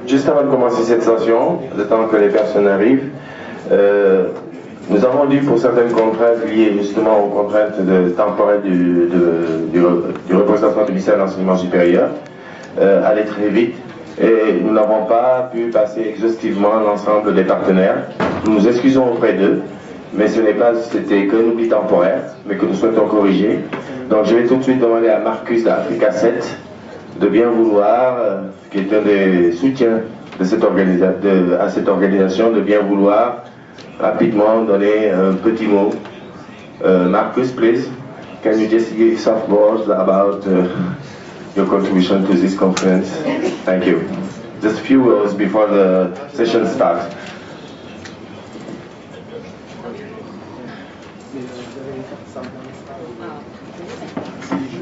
Juste avant de commencer cette session, le temps que les personnes arrivent, nous avons dû, pour certaines contraintes liées justement aux contraintes temporelles du représentant du ministère de l'Enseignement supérieur, aller très vite. Et nous n'avons pas pu passer exhaustivement l'ensemble des partenaires. Nous nous excusons auprès d'eux, mais c'était qu'un oubli temporaire, mais que nous souhaitons corriger. Donc je vais tout de suite demander à Marcus d'Africa 7 de bien vouloir, qui est un des soutiens de cette à cette organisation, de bien vouloir rapidement donner un petit mot. Marcus, please, can you just give soft words about your contribution to this conference? Thank you. Just a few words before the session starts.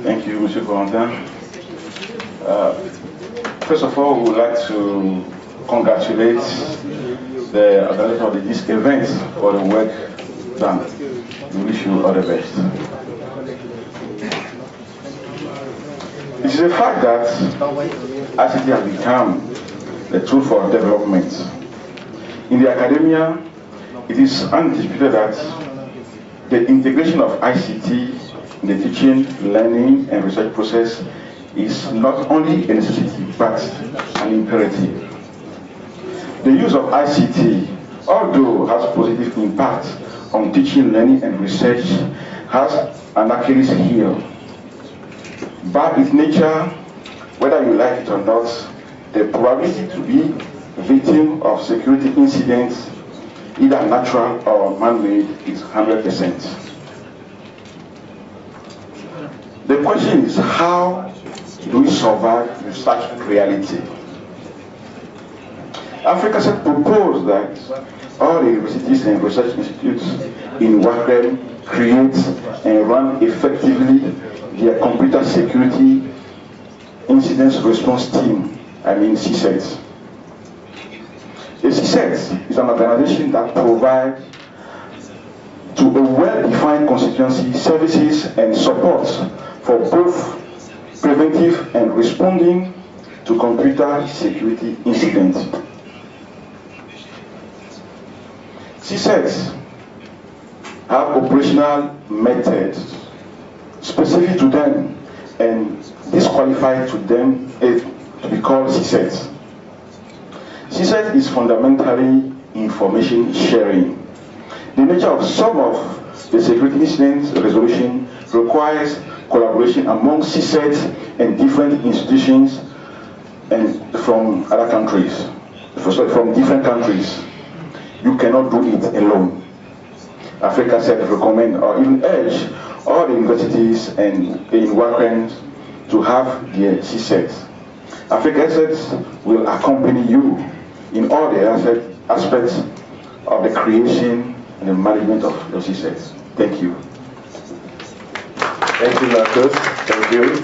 Thank you, Monsieur Corentin. First of all, we would like to congratulate the organizer of this event for the work done. We wish you all the best. It is a fact that ICT has become a tool for development. In the academia, it is undisputed that the integration of ICT in the teaching, learning, and research process is not only a necessity, but an imperative. The use of ICT, although has positive impact on teaching, learning, and research, has an Achilles heel. By its nature, whether you like it or not, the probability to be victim of security incidents, either natural or man-made, is 100%. The question is, how do we survive with such reality? Africa has proposed that all the universities and research institutes in WACREM create and run effectively their computer security incident response team, CSET. The CSET is an organization that provides to a well-defined constituency services and support for both preventive and responding to computer security incidents. CSETs have operational methods specific to them and disqualified to them to be called CSETs. CSET is fundamentally information sharing. The nature of some of the security incident resolution requires collaboration among CSETs and different institutions and from other countries, from different countries. You cannot do it alone. Africa said recommend or even urge all the universities and in WACREN to have their CSETs. Africa Assets will accompany you in all the aspects of the creation and the management of your CSETs. Thank you. Thank you, Marcus. Thank you.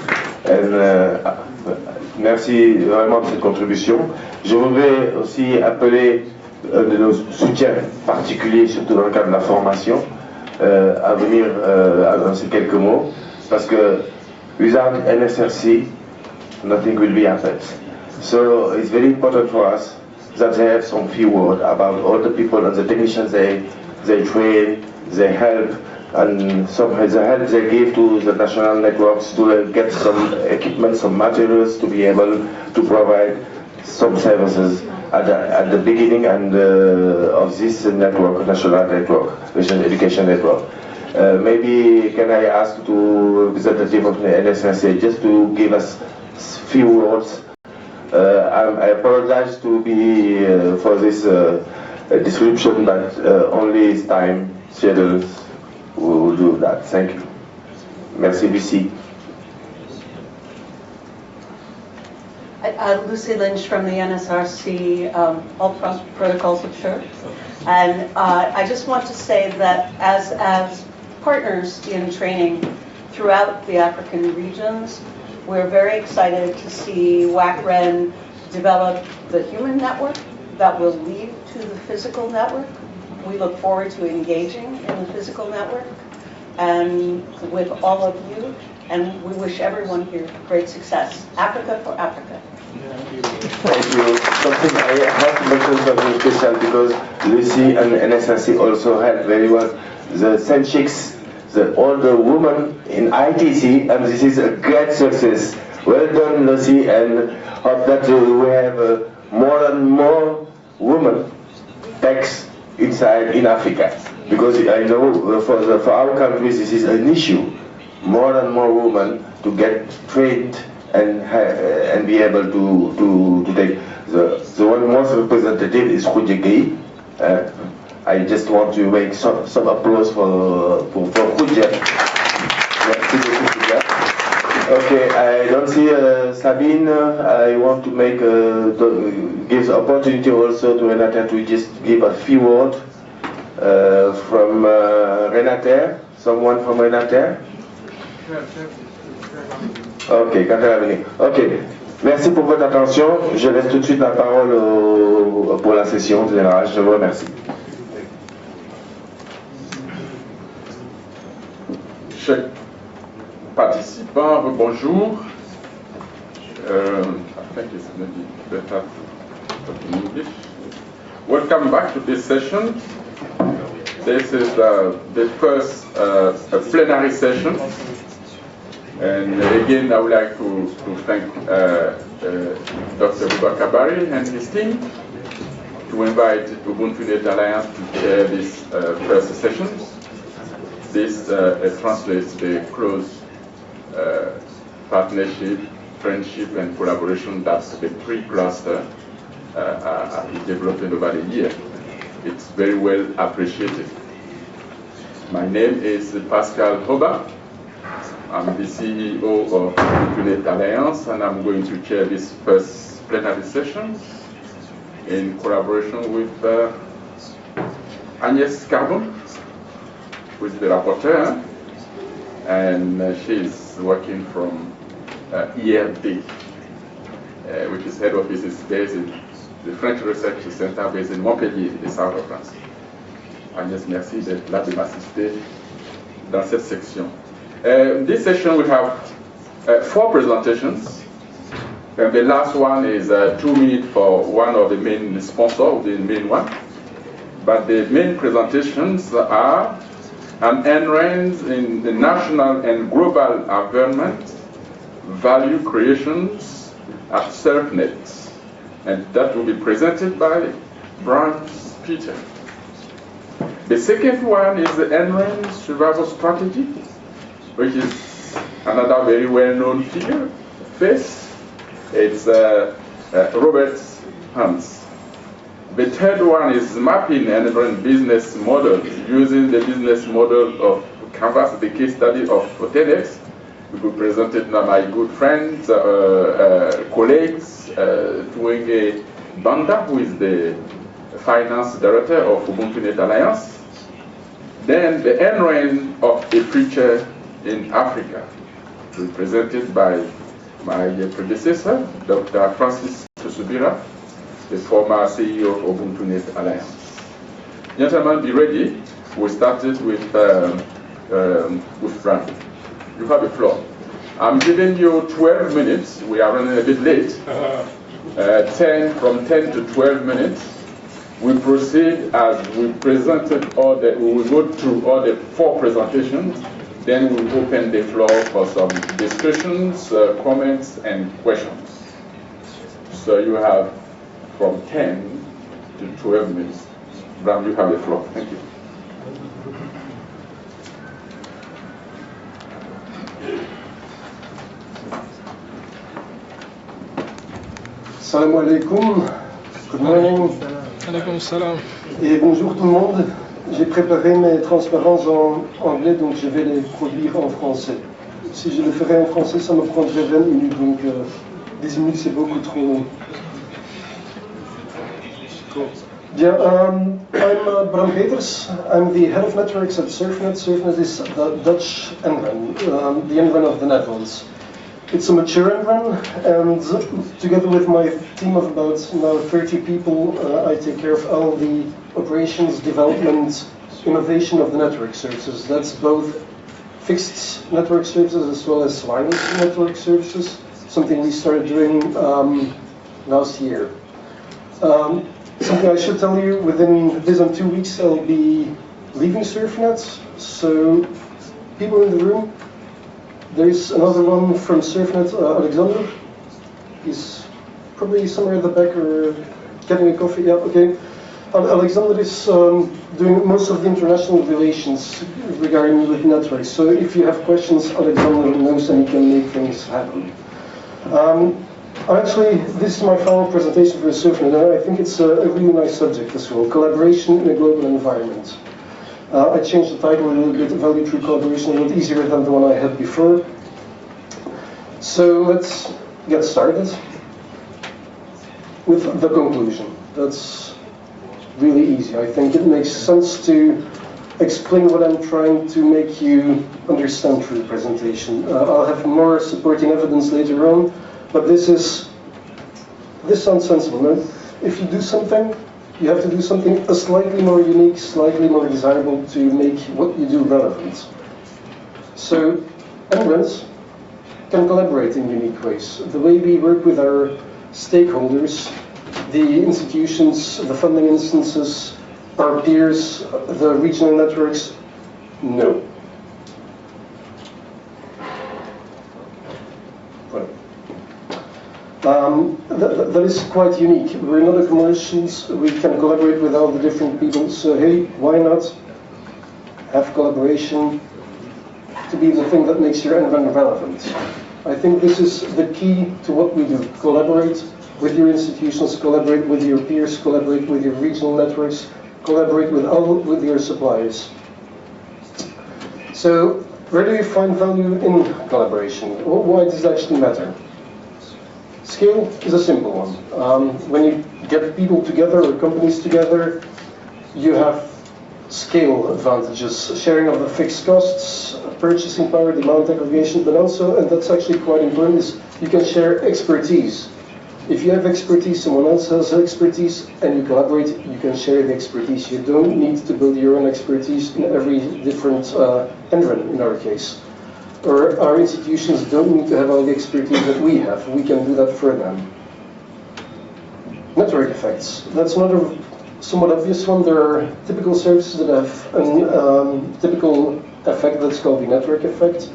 Merci vraiment de cette contribution. Je voudrais aussi appeler de nos soutiens particuliers, surtout dans le cadre de la formation, à venir annoncer quelques mots, parce que without NSRC, nothing will be happened. So it's very important for us that they have some few words about all the people and the technicians they train, they help, and some the help they give to the national networks to get some equipment, some materials to be able to provide some services at the beginning and of this network, national network, national education network. Maybe can I ask to representative of the NSRC just to give us few words. I apologize to be for this description, but only time schedules will do that. Thank you. Merci, BC. Lucy Lynch from the NSRC, All Protocols of Sure. And I just want to say that as partners in training throughout the African regions, we're very excited to see WACREN develop the human network that will lead to the physical network. We look forward to engaging in the physical network and with all of you, and we wish everyone here great success. Africa for Africa. Thank you. something I have to mention something special because Lucy and NSRC also had very well the Senchix, the older woman in ITC, and this is a great success. Well done, Lucy, and hope that we have more and more women techs inside in Africa, because I know for our countries this is an issue. More and more women to get trained and be able to take the one most representative is Khoudia. I just want to make some applause for Khoudia. Merci beaucoup, Khoudia. Okay, I don't see Sabine. I want to make give the opportunity also to Renata to just give a few words from Renata. Someone from Renata. Ok, ok, merci pour votre attention. Je laisse tout de suite la parole pour la session de démarrage. Je vous remercie. Chers participants, bonjour. I think it's maybe better to talk in English. Welcome back to this session. This is the first plenary session. And again, I would like to thank Dr. Hoba and his team to invite UbuntuNet Alliance to chair this first session. This translates the close partnership, friendship, and collaboration that the three clusters are developing over the year. It's very well appreciated. My name is Pascal Hoba. I'm the CEO of UbuntuNet Alliance, and I'm going to chair this first plenary session in collaboration with Agnes, who is the rapporteur, and she's working from ERD, which is head office is based in the French Research Center based in Montpellier, in the south of France. Agnès, merci d'être là, de m'assister dans cette section. This session we have 4 presentations, and the last one is 2 minutes for one of the main sponsors, the main one. But the main presentations are an NREN in the national and global environment, value creations at SURFnet, and that will be presented by Bram Peeters. The second one is the NREN survival strategy, which is another very well-known face. It's Robert Janz. The third one is mapping NREN business model using the business model of Canvas, the case study of 10X. It will be presented by my good friends, colleagues, Tuwenge Banda, who is the finance director of UbuntuNet Alliance. Then the NREN of the future in Africa, represented by my predecessor, Dr. Francis Tusubira, the former CEO of UbuntuNet Alliance. Gentlemen, be ready. We started with Bram. You have the floor. I'm giving you 12 minutes. We are running a bit late. From 10 to 12 minutes. We proceed as we presented we will go through all the 4 presentations. Then we'll open the floor for some discussions, comments, and questions. So you have from 10 to 12 minutes. Bram, you have the floor. Thank you. Salam alaikum. Good morning. Alaikum salam. Et bonjour tout le monde. J'ai préparé mes transparences en anglais, donc je vais les produire en français. Si je le ferais en français, ça me prendrait 20 minutes, donc 10 minutes c'est beaucoup trop long. Bien, I'm Bram Peeters. I'm the head of networks at SURFnet. SURFnet is the Dutch NREN, the NREN of the Netherlands. It's a mature NREN, and together with my team of about now 30 people, I take care of all the operations, development, innovation of the network services. That's both fixed network services as well as wireless network services, something we started doing last year. Something I should tell you, within this and 2 weeks I'll be leaving SURFnet, so people in the room, there's another one from SURFnet, Alexander. He's probably somewhere at the back or getting a coffee. Yeah, okay. Alexander is doing most of the international relations regarding with networks. So if you have questions, Alexander knows and he can make things happen. Actually, this is my final presentation for SURFnet, and I think it's a really nice subject as well, collaboration in a global environment. I changed the title a little bit, Value Through Collaboration, a little easier than the one I had before. So let's get started with the conclusion. That's really easy. I think it makes sense to explain what I'm trying to make you understand through the presentation. I'll have more supporting evidence later on, but this sounds sensible. No? If you do something, you have to do something slightly more unique, slightly more desirable to make what you do relevant. So NRENs can collaborate in unique ways. The way we work with our stakeholders, the institutions, the funding instances, our peers, the regional networks, no. That is quite unique. We're not a commercials, we can collaborate with all the different people, so hey, why not have collaboration to be the thing that makes your NREN relevant? I think this is the key to what we do. Collaborate with your institutions, collaborate with your peers, collaborate with your regional networks, collaborate with your suppliers. So, where do you find value in collaboration? Why does it actually matter? Scale is a simple one. When you get people together or companies together, you have scale advantages, sharing of the fixed costs, purchasing power, demand aggregation, but also, and that's actually quite important, is you can share expertise. If you have expertise, someone else has expertise, and you collaborate, you can share the expertise. You don't need to build your own expertise in every different NREN, in our case. Or our institutions don't need to have all the expertise that we have. We can do that for them. Network effects. That's another somewhat obvious one. There are typical services that have a typical effect that's called the network effect.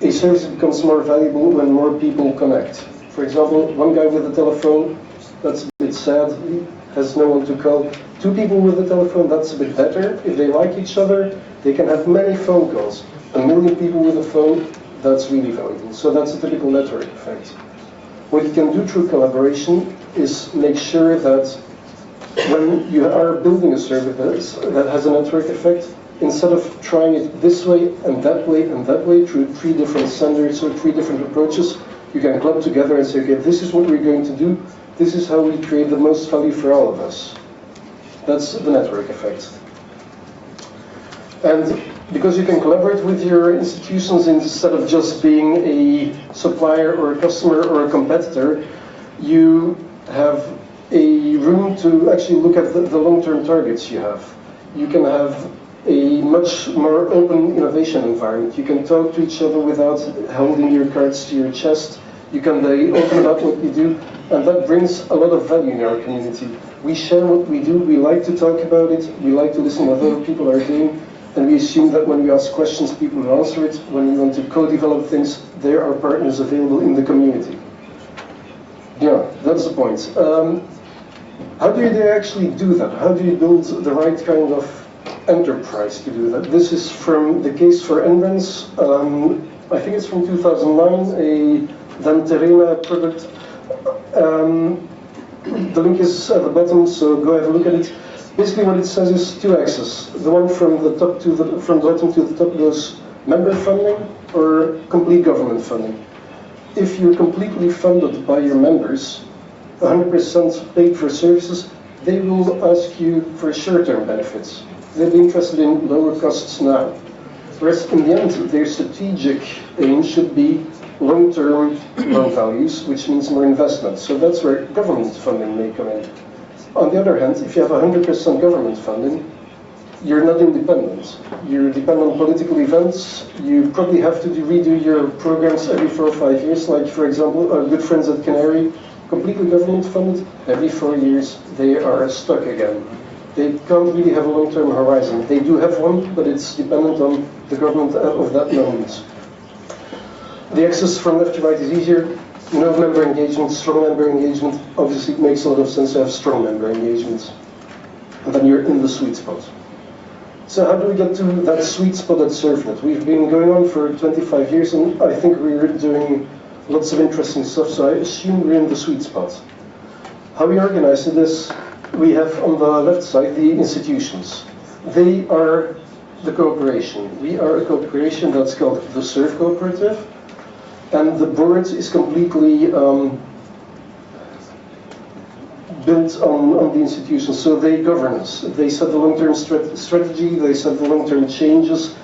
A service becomes more valuable when more people connect. For example, one guy with a telephone, that's a bit sad, he has no one to call. Two people with a telephone, that's a bit better. If they like each other, they can have many phone calls. 1 million people with a phone, that's really valuable. So that's a typical network effect. What you can do through collaboration is make sure that when you are building a service that has a network effect, instead of trying it this way and that way and that way through 3 different standards or 3 different approaches, you can club together and say, okay, this is what we're going to do. This is how we create the most value for all of us. That's the network effect. And because you can collaborate with your institutions instead of just being a supplier or a customer or a competitor, you have a room to actually look at the long-term targets you have. You can have a much more open innovation environment. You can talk to each other without holding your cards to your chest. You can be open about what you do, and that brings a lot of value in our community. We share what we do, we like to talk about it, we like to listen to what other people are doing, and we assume that when we ask questions, people will answer it. When we want to co-develop things, there are partners available in the community. Yeah, that's the point. How do you actually do that? How do you build the right kind of enterprise to do that? This is from the case for NRENs. I think it's from 2009, a Danterena product. The link is at the bottom, so go have a look at it. Basically, what it says is 2 axes. The one from the top to the bottom to the top goes member funding or complete government funding. If you're completely funded by your members, 100% paid for services, they will ask you for short-term benefits. They'll be interested in lower costs now. Whereas in the end, their strategic aim should be long-term low values, which means more investment. So that's where government funding may come in. On the other hand, if you have 100% government funding, you're not independent. You depend on political events. You probably have to redo your programs every 4 or 5 years. Like, for example, our good friends at Canary, completely government funded. Every 4 years they are stuck again. They can't really have a long-term horizon. They do have one, but it's dependent on the government of that moment. The access from left to right is easier. No member engagement, strong member engagement. Obviously, it makes a lot of sense to have strong member engagement. And then you're in the sweet spot. So how do we get to that sweet spot at SURFnet? We've been going on for 25 years, and I think we're doing lots of interesting stuff, so I assume we're in the sweet spot. How we organize it is, we have on the left side the institutions. They are the cooperation. We are a cooperation that's called the SURF Cooperative, and the board is completely built on the institutions, so they govern us. They set the long-term strategy, they set the long-term changes,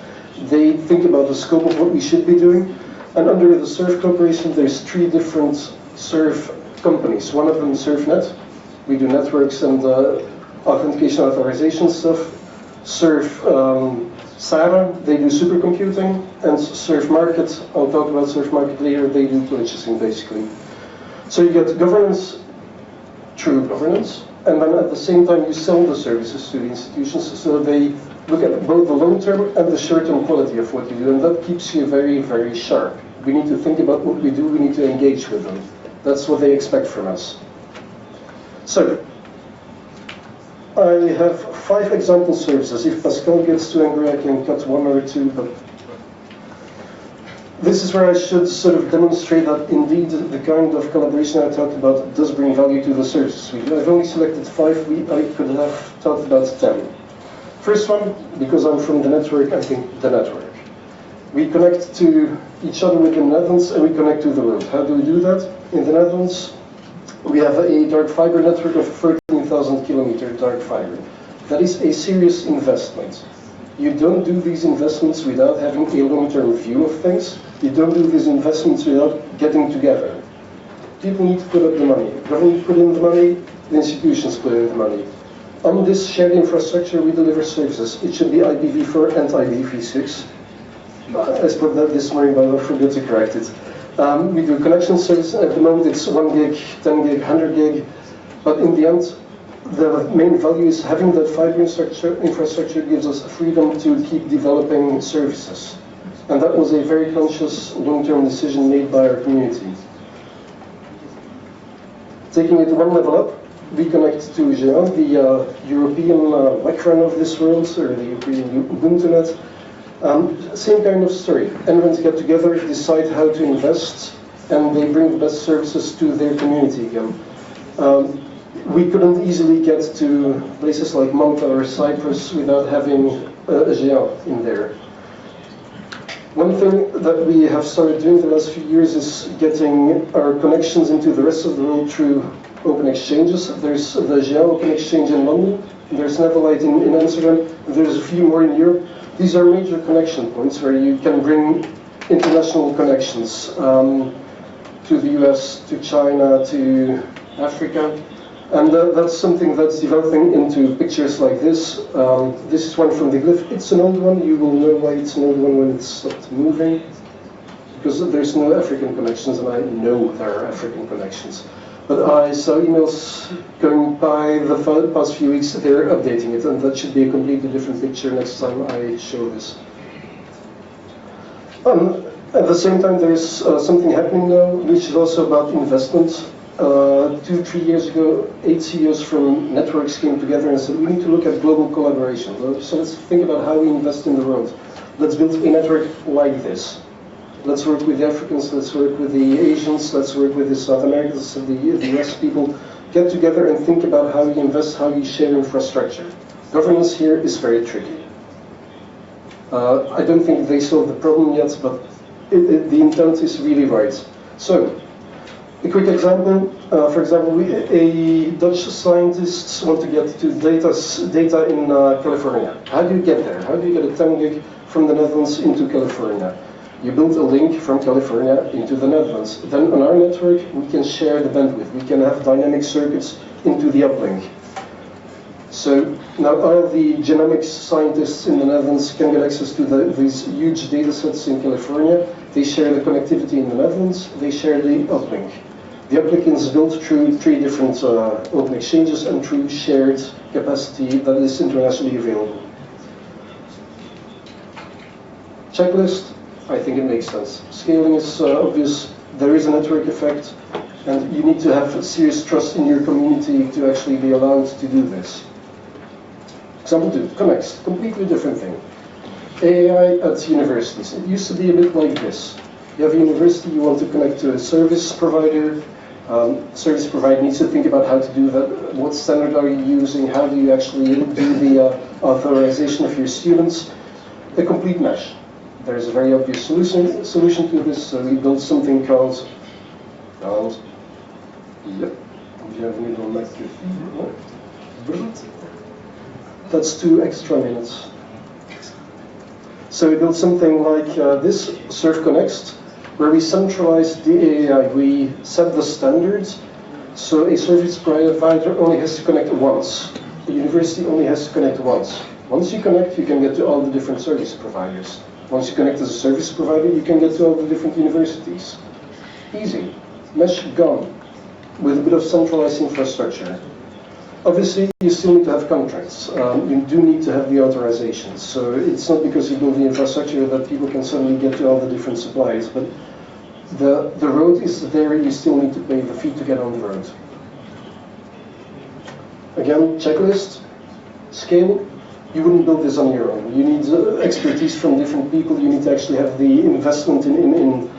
they think about the scope of what we should be doing. And under the SURF Corporation, there's 3 different SURF companies. One of them is SURFnet. We do networks and authentication authorization stuff. SURF SARA, they do supercomputing. And SURF Market, I'll talk about SURF Market later, they do purchasing basically. So you get governance, true governance, and then at the same time you sell the services to the institutions, so they look at both the long-term and the short-term quality of what you do, and that keeps you very, very sharp. We need to think about what we do, we need to engage with them. That's what they expect from us. So, I have 5 example services. If Pascal gets too angry, I can cut 1 or 2, but this is where I should sort of demonstrate that indeed the kind of collaboration I talked about does bring value to the services we do. I've only selected 5, I could have talked about 10. First one, because I'm from the network, I think the network. We connect to each other within the Netherlands and we connect to the world. How do we do that? In the Netherlands, we have a dark fiber network of 13,000 kilometer dark fiber. That is a serious investment. You don't do these investments without having a long-term view of things. You don't do these investments without getting together. People need to put up the money. Government put in the money, the institutions put in the money. On this shared infrastructure, we deliver services. It should be IPv4 and IPv6. I spoke that this morning, but I forgot to correct it. We do connection service. At the moment, it's 1 gig, 10 gig, 100 gig. But in the end, the main value is having that fiber infrastructure gives us freedom to keep developing services. And that was a very conscious long-term decision made by our community. Taking it 1 level up, we connect to Janz, the European NREN of this world, or the European UbuntuNet. Same kind of story. NRENs get together, decide how to invest, and they bring the best services to their community again. We couldn't easily get to places like Malta or Cyprus without having a Janz in there. One thing that we have started doing the last few years is getting our connections into the rest of the world through open exchanges. There's the Janz Open Exchange in London, there's Netherlight in Amsterdam, and there's a few more in Europe. These are major connection points where you can bring international connections to the US, to China, to Africa. And that's something that's developing into pictures like this. This is one from the glyph. It's an old one. You will know why it's an old one when it's stopped moving. Because there's no African connections, and I know there are African connections. But I saw emails going by the past few weeks, they're updating it, and that should be a completely different picture next time I show this. At the same time, there's something happening now, which is also about investment. 2-3 years ago, 8 CEOs from networks came together and said, we need to look at global collaboration. So let's think about how we invest in the world. Let's build a network like this. Let's work with the Africans, let's work with the Asians, let's work with the South Americans, the US people. Get together and think about how you invest, how you share infrastructure. Governance here is very tricky. I don't think they solved the problem yet, but the intent is really right. So, a quick example, for example, a Dutch scientists want to get to data in California. How do you get there? How do you get a 10 gig from the Netherlands into California? You build a link from California into the Netherlands. Then on our network, we can share the bandwidth. We can have dynamic circuits into the uplink. So now all the genomics scientists in the Netherlands can get access to these huge data sets in California. They share the connectivity in the Netherlands. They share the uplink. The applicant is built through 3 different open exchanges and through shared capacity that is internationally available. Checklist, I think it makes sense. Scaling is obvious. There is a network effect, and you need to have serious trust in your community to actually be allowed to do this. Example 2, connects, completely different thing. AI at universities. It used to be a bit like this. You have a university, you want to connect to a service provider. Service provider needs to think about how to do that. What standard are you using? How do you actually do the authorization of your students? A complete mesh. There's a very obvious solution to this. So we built something called that's 2 extra minutes. So we built something like this, SurfConnect, where we centralize the AI. We set the standards, so a service provider only has to connect once. The university only has to connect once. Once you connect, you can get to all the different service providers. Once you connect as a service provider, you can get to all the different universities. Easy. Mesh gone, with a bit of centralized infrastructure. Obviously, you still need to have contracts. You do need to have the authorizations. So it's not because you build the infrastructure that people can suddenly get to all the different suppliers. But the road is there. You still need to pay the fee to get on the road. Again, checklist, scale. You wouldn't build this on your own. You need expertise from different people. You need to actually have the investment in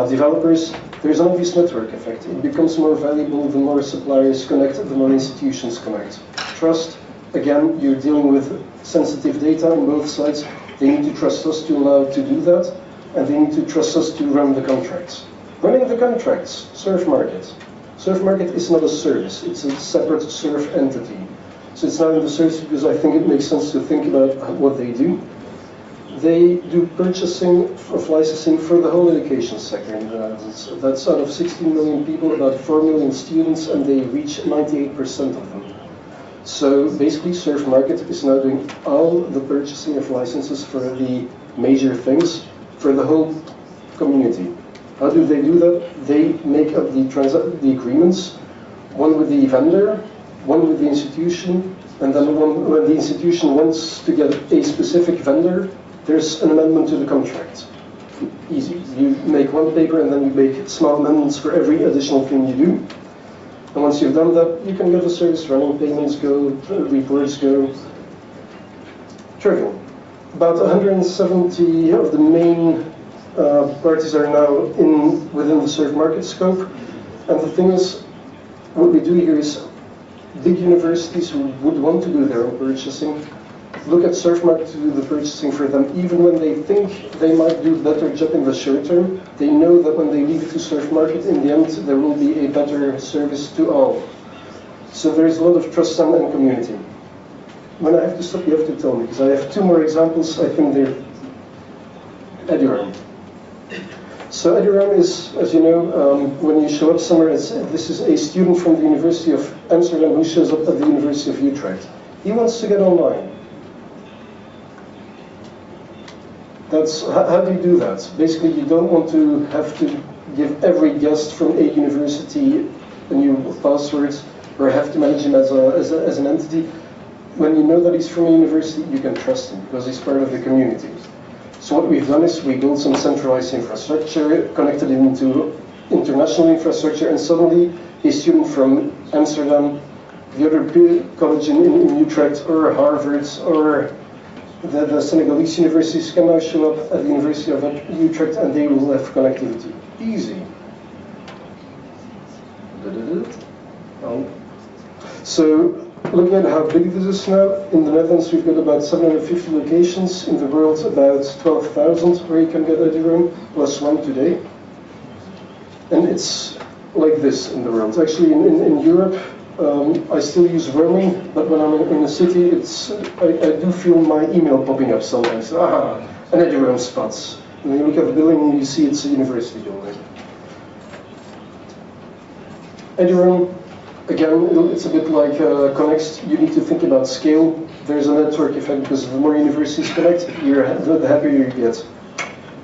developers. There's an obvious network effect. It becomes more valuable the more suppliers connect, the more institutions connect. Trust, again, you're dealing with sensitive data on both sides. They need to trust us to allow to do that, and they need to trust us to run the contracts. Running the contracts, SURFmarket. SURFmarket is not a service, it's a separate SURF entity. So it's not in the service because I think it makes sense to think about what they do. They do purchasing of licensing for the whole education sector. That's out of 16 million people, about 4 million students, and they reach 98% of them. So basically, SURFmarket is now doing all the purchasing of licenses for the major things for the whole community. How do they do that? They make up the agreements, one with the vendor, one with the institution, and then when the institution wants to get a specific vendor, there's an amendment to the contract. Easy. You make one paper and then you make small amendments for every additional thing you do. And once you've done that, you can get the service running, payments go, reports go. Trivial. About 170 of the main parties are now within the SURFmarket scope. And the thing is, what we do here is big universities who would want to do their own purchasing look at SURFmarket to do the purchasing for them, even when they think they might do a better job in the short term. They know that when they leave it to SURFmarket, in the end, there will be a better service to all. So there's a lot of trust and community. When I have to stop, you have to tell me, because I have 2 more examples. I think they're EduRun. So EduRun is, as you know, when you show up somewhere, this is a student from the University of Amsterdam who shows up at the University of Utrecht. He wants to get online. That's, how do you do that? Basically, you don't want to have to give every guest from a university a new password, or have to manage him as an entity. When you know that he's from a university, you can trust him, because he's part of the community. So what we've done is we built some centralized infrastructure, connected it into international infrastructure, and suddenly a student from Amsterdam, the other college in Utrecht, or Harvard, or the Senegalese universities can now show up at the University of Utrecht, and they will have connectivity. Easy. So, looking at how big this is now, in the Netherlands we've got about 750 locations, in the world about 12,000 where you can get EduRun, plus 1 today. And it's like this in the world. Actually, in Europe, I still use roaming, but when I'm in a city, I do feel my email popping up sometimes. An EduRun spots. And when you look at the billing, and you see it's a university building. EduRun, again, it's a bit like Connect. You need to think about scale. There's a network effect, because the more universities connect, the happier you get.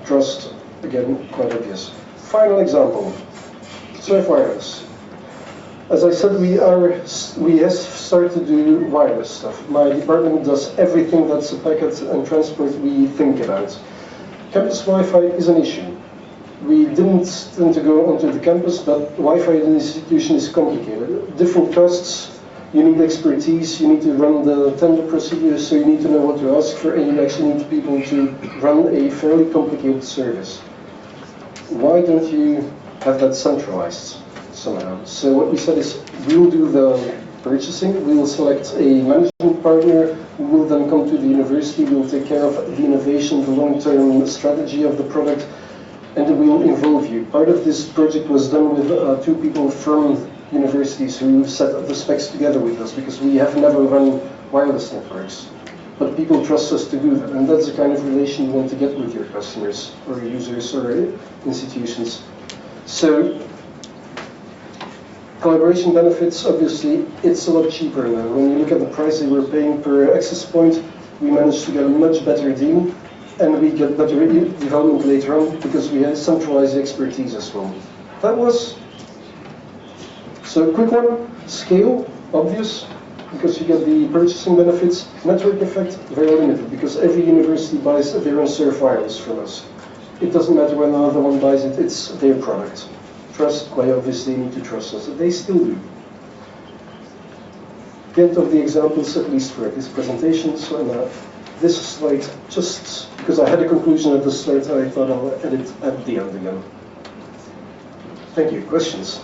Trust, again, quite obvious. Final example, SURF Wireless. As I said, we have started to do wireless stuff. My department does everything that's a packet and transport we think about. Campus Wi-Fi is an issue. We didn't tend to go onto the campus, but Wi-Fi in the institution is complicated. Different costs, you need expertise, you need to run the tender procedures, so you need to know what to ask for, and you actually need people to run a fairly complicated service. Why don't you have that centralized somehow? So what we said is, we'll do the purchasing, we will select a management partner who will then come to the university, we'll take care of the innovation, the long-term strategy of the product, and we will involve you. Part of this project was done with 2 people from universities who set the specs together with us, because we have never run wireless networks. But people trust us to do that, and that's the kind of relation you want to get with your customers, or users, or institutions. So, collaboration benefits, obviously, it's a lot cheaper now. When you look at the price they were paying per access point, we managed to get a much better deal, and we get better development later on, because we had centralized expertise as well. That was, so quick one, scale, obvious, because you get the purchasing benefits. Network effect, very limited, because every university buys their own Surf Wireless from us. It doesn't matter when another one buys it, it's their product. Trust, quite obviously, need to trust us. They still do. Get of the examples, at least for this presentation. So this slide, just because I had a conclusion at the slide, I thought I'll edit at the end again. Thank you. Questions?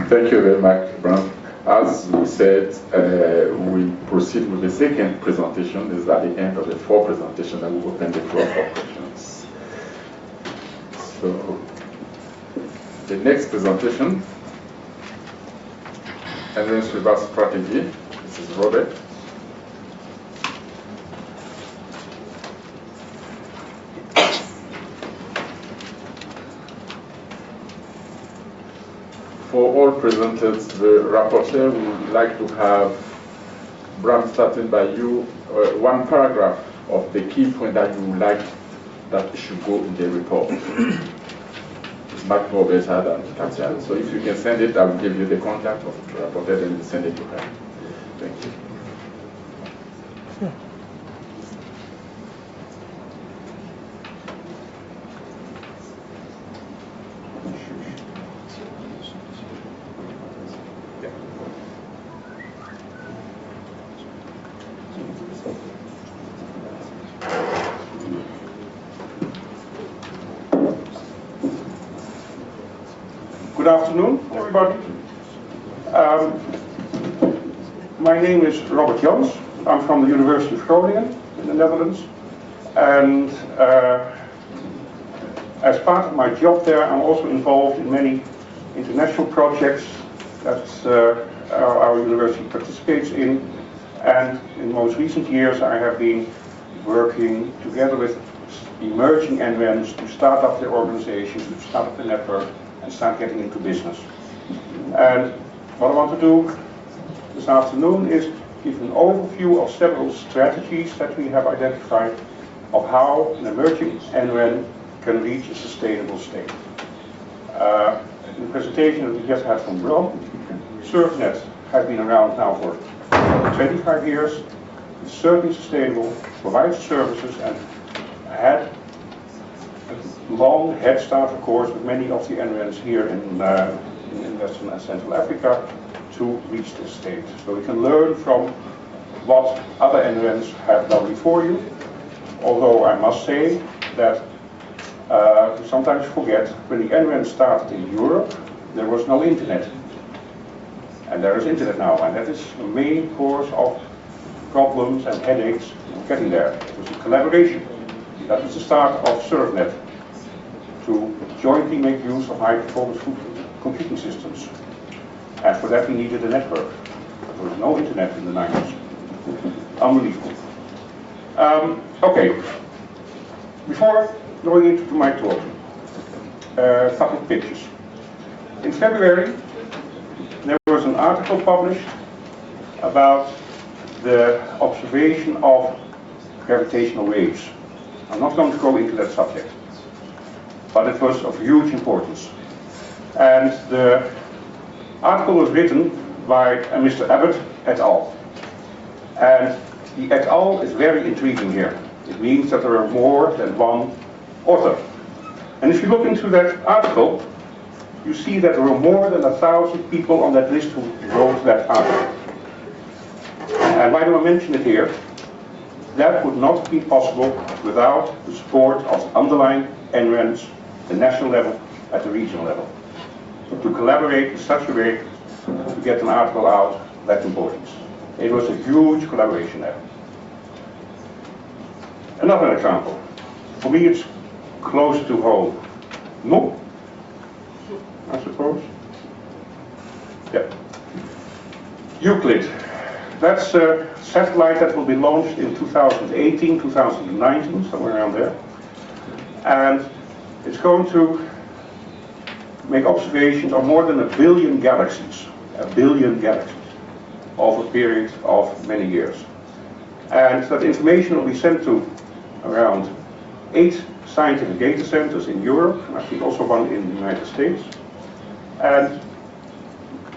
Thank you very much, Bram. As we said, we proceed with the second presentation. This is at the end of the 4 presentations, and we open the floor for questions. So, the next presentation, NREN's reverse strategy. This is Robert. For all presenters, the rapporteur would like to have Bram, starting by you, 1 paragraph of the key point that you would like that should go in the report. It's much more better than Pascal. So if you can send it, I will give you the contact of the rapporteur and you send it to her. Thank you. Good afternoon, everybody. My name is Robert Janz. I'm from the University of Groningen in the Netherlands. And as part of my job there, I'm also involved in many international projects that our university participates in. And in the most recent years, I have been working together with emerging NRENs to start up their organizations, to start up the network, and start getting into business. And what I want to do this afternoon is give an overview of several strategies that we have identified of how an emerging NREN can reach a sustainable state. In the presentation that we just had from Bram, SURFnet has been around now for 25 years. It's certainly sustainable, provides services, and had a long head start, of course, with many of the NRENs here in Western and Central Africa to reach this state. So we can learn from what other NRENs have done before you, although I must say that we sometimes forget when the NREN started in Europe, there was no internet. And there is internet now, and that is the main cause of problems and headaches getting there. It was a collaboration. That was the start of SURFnet, to jointly make use of high-performance computing systems. And for that we needed a network. There was no internet in the 90s. Unbelievable. Okay, before going into my talk, a couple of pictures. In February, there was an article published about the observation of gravitational waves. I'm not going to go into that subject. but it was of huge importance. And the article was written by Mr. Abbott et al. And the et al. Is very intriguing here. It means that there are more than one author. And if you look into that article, you see that there were more than 1,000 people on that list who wrote that article. And why do I mention it here? That would not be possible without the support of underlying NRENs, the national level, at the regional level. To collaborate in such a way to get an article out of that importance. It was a huge collaboration there. Another example. For me it's close to home. No? I suppose. Yeah. Euclid. That's a satellite that will be launched in 2018, 2019, somewhere around there. And it's going to make observations of more than 1 billion galaxies. 1 billion galaxies over a period of many years. And that information will be sent to around 8 scientific data centers in Europe, and I think also one in the United States. And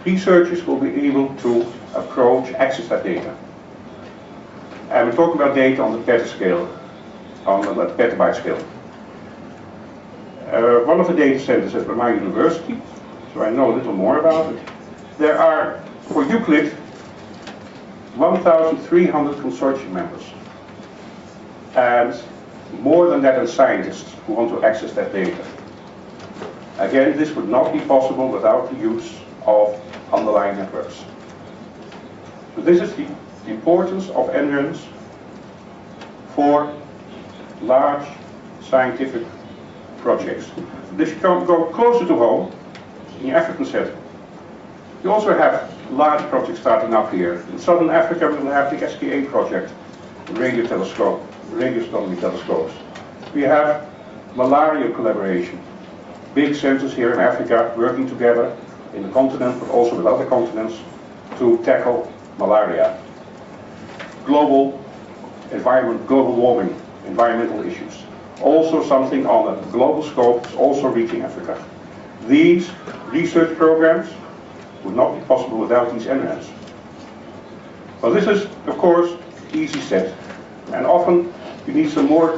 researchers will be able to access that data. And we're talking about data on the petascale, on the petabyte scale. One of the data centers is at my university, so I know a little more about it. There are, for Euclid, 1,300 consortium members. And more than that are scientists who want to access that data. Again, this would not be possible without the use of underlying networks. So this is the importance of NRENs for large scientific projects. If you go closer to home, in the African setting, you also have large projects starting up here. In southern Africa, we will have the SKA project, the radio telescope, radio astronomy telescopes. We have malaria collaboration. Big centers here in Africa working together in the continent, but also with other continents to tackle malaria. Global environment, global warming, environmental issues. Also something on a global scope is also reaching Africa. These research programs would not be possible without these NRENs. Well, this is, of course, easy said. And often you need some more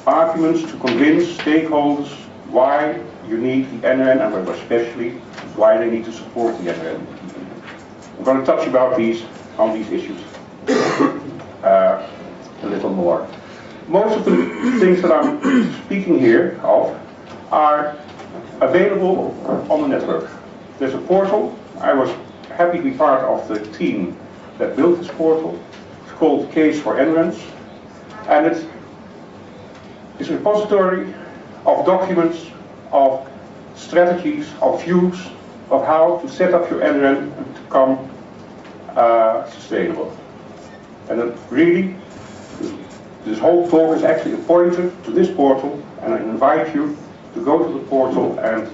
arguments to convince stakeholders why you need the NREN, and especially why they need to support the NREN. I'm going to touch on these issues a little more. Most of the things that I'm speaking here of are available on the network. There's a portal. I was happy to be part of the team that built this portal. It's called Case for NRENs, and it's a repository of documents, of strategies, of views of how to set up your NREN and to become sustainable. And then really, this whole talk is actually a pointer to this portal, and I invite you to go to the portal and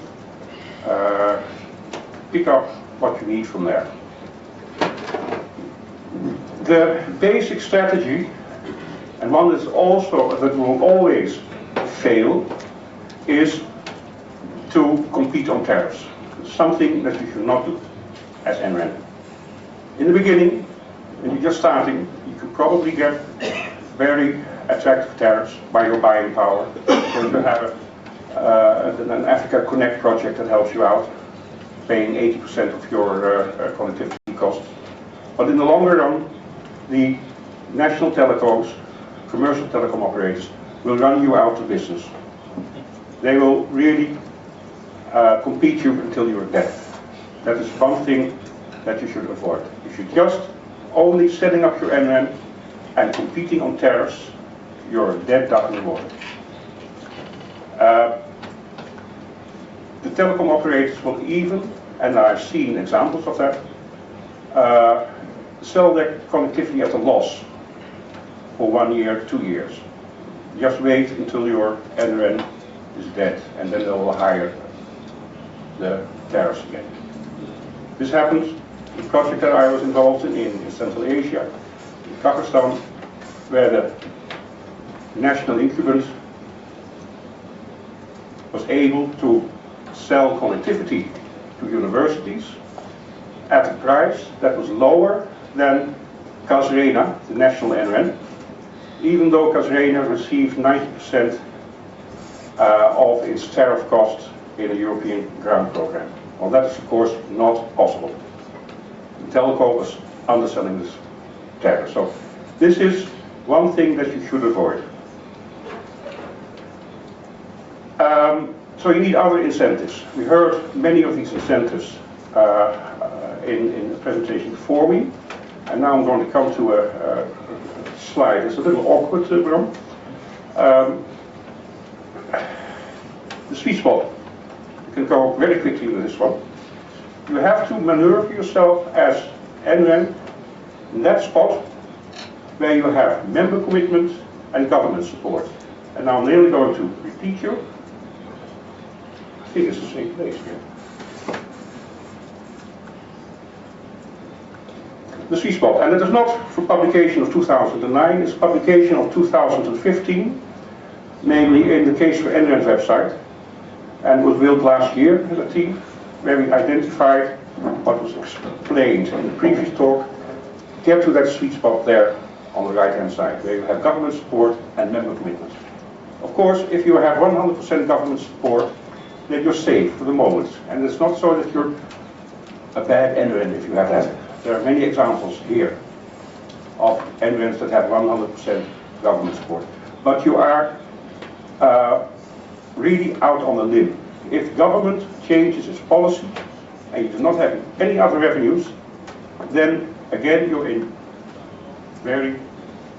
pick up what you need from there. The basic strategy, and one that's also that will always fail, is to compete on tariffs. Something that you should not do as NREN. In the beginning, when you're just starting, you could probably get very attractive tariffs by your buying power. So you have an Africa Connect project that helps you out, paying 80% of your connectivity costs. But in the longer run, the national telecoms, commercial telecom operators, will run you out of business. They will really compete you until you're dead. That is one thing that you should avoid. If you're just only setting up your NREN and competing on tariffs, you're a dead duck in the water. The telecom operators will even, and I've seen examples of that, sell their connectivity at a loss for 1 year, 2 years. Just wait until your NREN is dead, and then they will hire the tariffs again. This happened in a project that I was involved in Central Asia, in Kazakhstan, where the national incumbent was able to sell connectivity to universities at a price that was lower than Casrena, the national NREN, even though Casrena received 90% of its tariff cost in a European grant program. Well, that is of course not possible. The telco was underselling this tariff. So this is one thing that you should avoid. So you need other incentives. We heard many of these incentives in the presentation before me, and now I'm going to come to a slide. It's a little awkward, Bram. The sweet spot. You can go very quickly with this one. You have to maneuver yourself as NREN in that spot where you have member commitment and government support. And now I'm nearly going to repeat you. I think it's the same place here. The sweet spot, and it is not for publication of 2009, it's publication of 2015, namely in the Case for NREN website, and was built last year in a team where we identified what was explained in the previous talk. Get to that sweet spot there on the right hand side, where you have government support and member commitment. Of course, if you have 100% government support, then you're safe for the moment, and it's not so that you're a bad NREN if you have that. There are many examples here of NRENs that have 100% government support. But you are really out on a limb. If government changes its policy and you do not have any other revenues, then again you're in very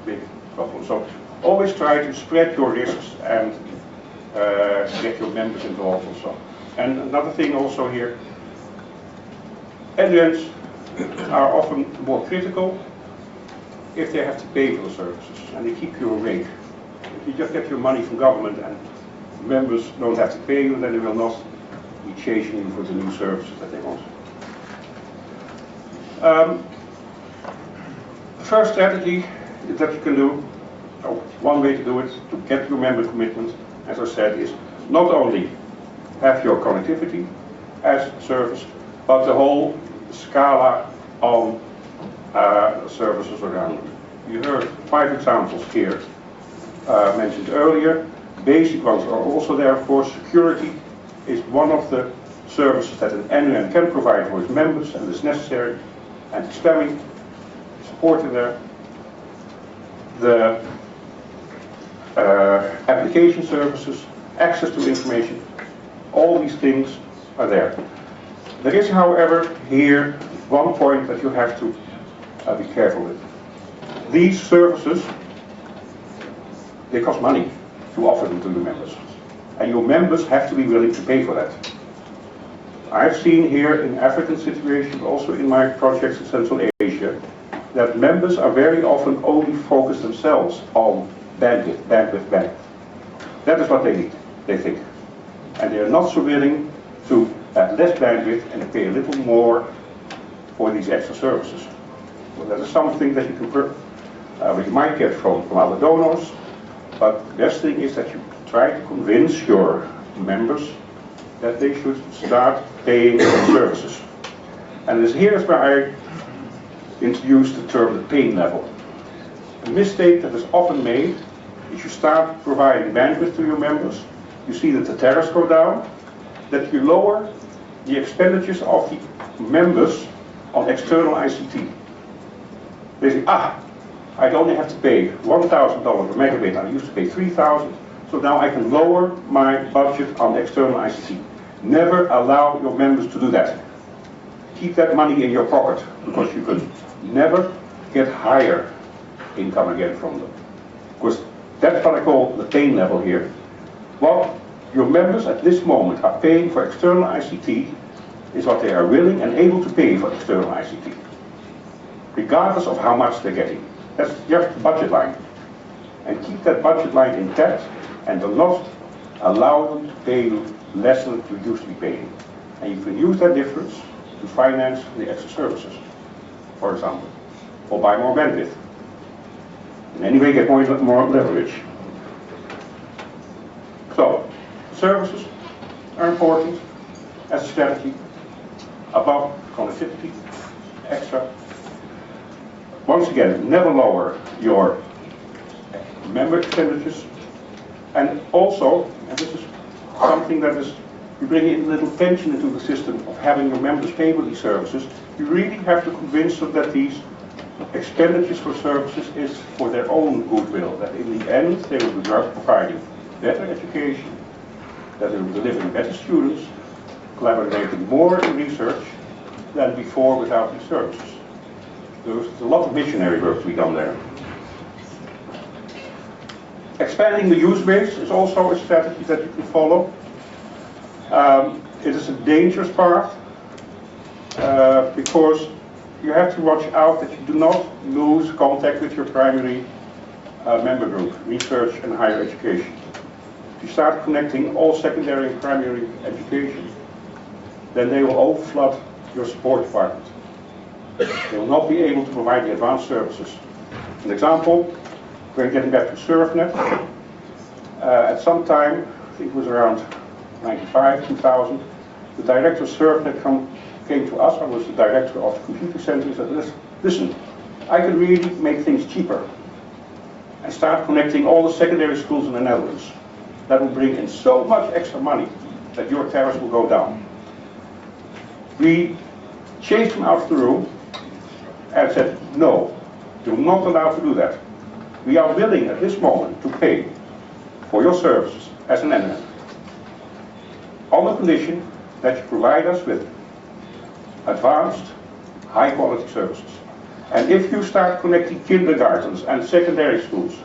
big trouble. So always try to spread your risks and get your members involved also. And another thing also here, NRENs are often more critical if they have to pay for the services, and they keep you awake. If you just get your money from government and members don't have to pay you, then they will not be chasing you for the new services that they want. The first strategy that you can do, one way to do it, to get your member commitment, as I said, is not only have your connectivity as a service, but the whole scala on services around it. You heard 5 examples here mentioned earlier. Basic ones are also there, of course. Security is one of the services that an NREN can provide for its members, and is necessary, and spamming, supported there. The application services, access to information, all these things are there. There is, however, here one point that you have to be careful with. These services, they cost money to offer them to your members. And your members have to be willing to pay for that. I've seen here in African situations, also in my projects in Central Asia, that members are very often only focused themselves on bandwidth. That is what they need, they think. And they are not so willing to have less bandwidth and pay a little more for these extra services. Well, that is something that you might get from other donors, but the best thing is that you try to convince your members that they should start paying for services. And here is where I introduced the term the pain level. A mistake that is often made is you start providing bandwidth to your members, you see that the tariffs go down, that you lower the expenditures of the members on external ICT. They say, I only have to pay $1,000 per megabit, I used to pay $3,000, so now I can lower my budget on external ICT. Never allow your members to do that. Keep that money in your pocket, because you could never get higher income again from them. Of course, that's what I call the pain level here. What your members at this moment are paying for external ICT is what they are willing and able to pay for external ICT, regardless of how much they're getting. That's just the budget line. And keep that budget line intact, and do not allow them to pay you less than you used to be paying. And you can use that difference to finance the extra services, for example, or buy more bandwidth. In any way, get more leverage. So, services, are important as a strategy, above connectivity, extra. Once again, never lower your member expenditures, and also, and this is something that is, you bring in a little tension into the system of having your members pay for these services, you really have to convince them that these expenditures for services is for their own goodwill, that in the end they will be providing better education, that they will deliver better students, collaborating more in research than before without these services. There's a lot of missionary work to be done there. Expanding the use base is also a strategy that you can follow. It is a dangerous path because you have to watch out that you do not lose contact with your primary member group, research and higher education. If you start connecting all secondary and primary education, then they will overflood your support department. They will not be able to provide the advanced services. An example, we're getting back to SURFnet. At some time, I think it was around 95, 2000, the director of SURFnet came to us. I was the director of the computer center, and said, listen, I can really make things cheaper and start connecting all the secondary schools in the Netherlands. That will bring in so much extra money that your tariffs will go down. We chased him out of the room and said, no, you're not allowed to do that. We are willing at this moment to pay for your services as an NREN, on the condition that you provide us with advanced, high-quality services. And if you start connecting kindergartens and secondary schools,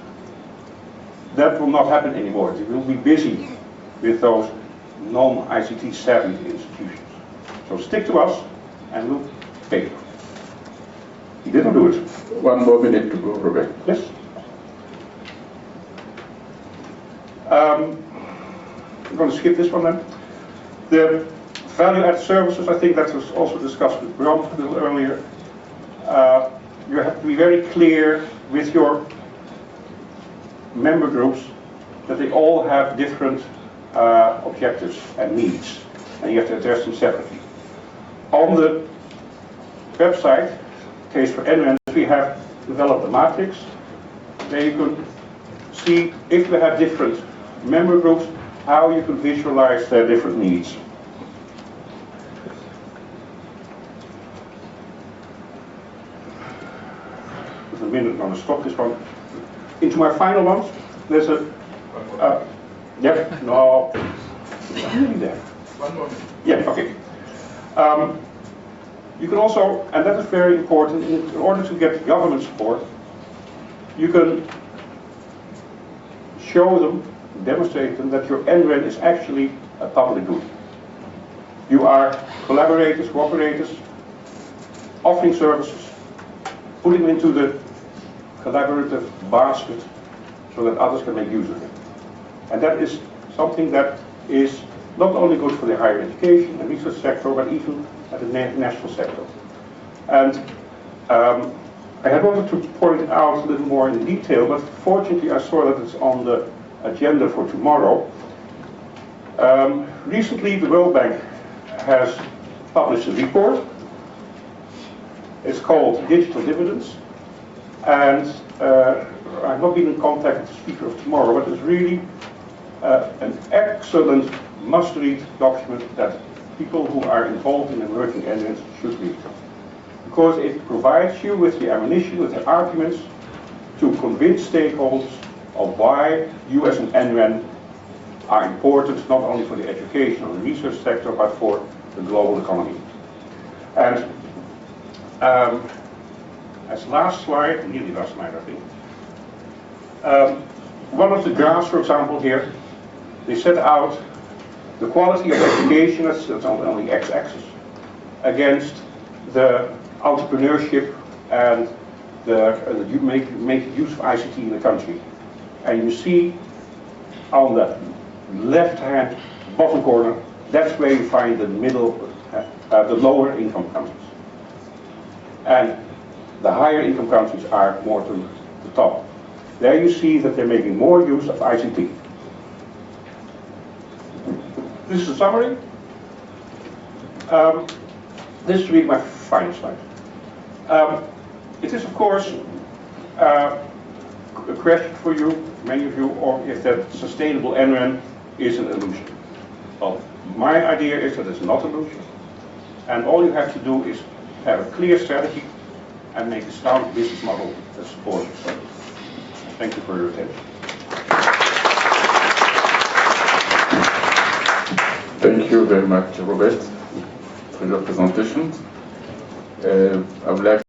that will not happen anymore. We will be busy with those non-ICT savvy institutions. So stick to us and we'll pay. He didn't do it. 1 more minute to go, Robert. Yes? I'm going to skip this one then. The value-added services, I think that was also discussed with Bram a little earlier. You have to be very clear with your member groups that they all have different objectives and needs, and you have to address them separately. On the website, case for NREN, we have developed a matrix. There you can see, if you have different member groups, how you can visualize their different needs. With a minute, I'm going to stop this one. Into my final ones, there's a... yeah, no, really there. 1 more minute. Yeah, okay. You can also, and that is very important, in order to get government support, you can show them, demonstrate them that your NREN is actually a public good. You are collaborators, cooperators, offering services, putting them into the collaborative basket so that others can make use of it. And that is something that is not only good for the higher education and research sector, but even at the national sector. And I had wanted to point out a little more in detail, but fortunately I saw that it's on the agenda for tomorrow. Recently the World Bank has published a report. It's called Digital Dividends, and I've not been in contact with the speaker of tomorrow, but it's really an excellent must-read document that people who are involved in emerging NRENs should read. Because it provides you with the ammunition, with the arguments to convince stakeholders of why you as an NREN are important not only for the education or the research sector, but for the global economy. And as last slide, nearly last slide I think, one of the graphs, for example, here, they set out the quality of education, that's on the x-axis, against the entrepreneurship and the make use of ICT in the country. And you see on the left-hand bottom corner, that's where you find the middle, the lower income countries. And the higher income countries are more to the top. There you see that they're making more use of ICT. this is a summary. This is really my final slide. It is, of course, a question for you, many of you, or if that sustainable NREN is an illusion. Well, my idea is that it's not an illusion. And all you have to do is have a clear strategy and make a sound business model that supports it. Thank you for your attention. Thank you very much, Robert, for your presentation. I would like